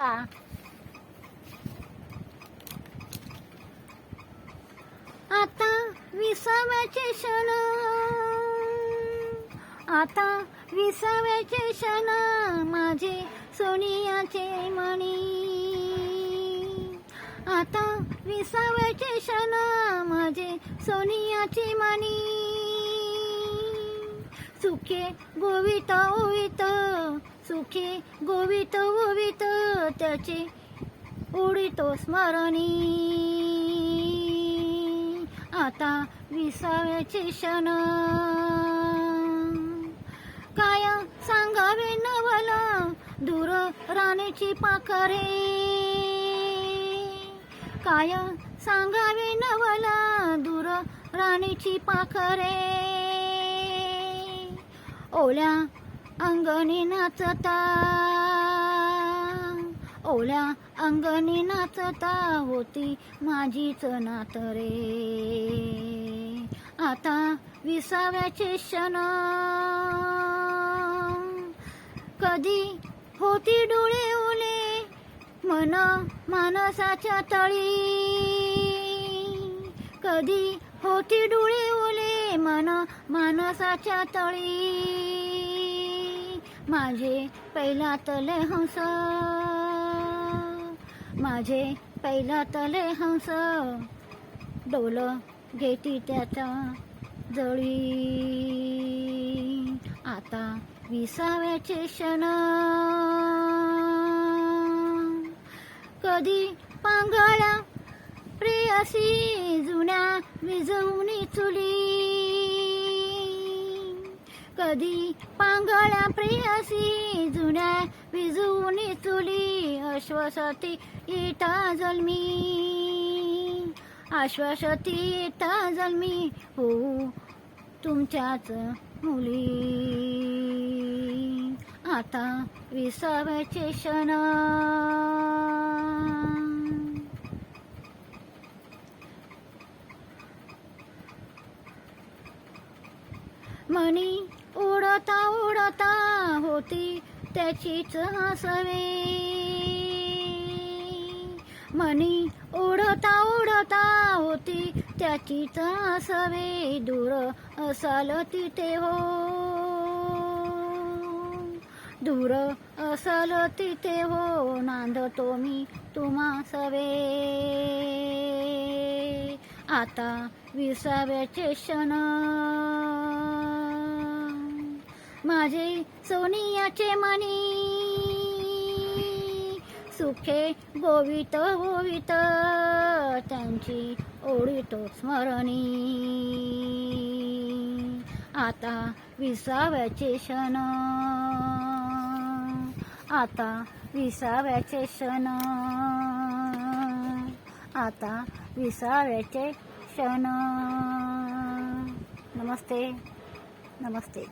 आता विसाव्याचे क्षण, आता विसाव्याचे क्षण, माझे सोनियाचे मणी. आता विसाव्याचे क्षण, माझे सोनियाचे मणी. सुखे गोवित ओवित, सुखे गोवित ओवित, त्याचे उडितो स्मरणी. आता विसाव्याचे क्षण, काय सांगावे नवला दूर राणीची पाखरे. काय सांगावे नवला दूर राणीची पाखरे. ओल्या अंगणी नाचता, ओल्या अंगणी नाचता, होती माझीच नात रे. आता विसाव्याचे क्षण, कधी होती डोळे ओले मन मानसाच्या तळी. कधी होती डोळे ओले मन मानसाच्या तळी. माझे पहिल्यातले हंस, माझे पहिल्यातले हंस, डोल घेती त्याच्या जळी. आता विसाव्याचे क्षण, कधी पांगळ्या प्रेयसी जुन्या विझवणी चुली. कधी पांगळ्या प्रेयसी जुन्या विझवणी चुली. आश्वासती इटा जन्मी, आश्वासती इटा जन्मी, हो तुमच्याच मुली. आता विसाव्याचे क्षण, मनी उडता उडता होती त्याचीच हसवे. मनी उडता उडता होती त्याचीच हसवे. दूर असाल तिथे हो, दूर असाल तिथे हो, नांदतो मी तुम्हा सवे. आता विसाव्याचे क्षण, माझे सोनियाचे मणी. सुखे गोवित गोवित, त्यांची ओढितो स्मरणी. आता विसाव्याचे क्षण, आता विसाव्याचे क्षण, आता विसाव्याचे क्षण. नमस्ते नमस्ते.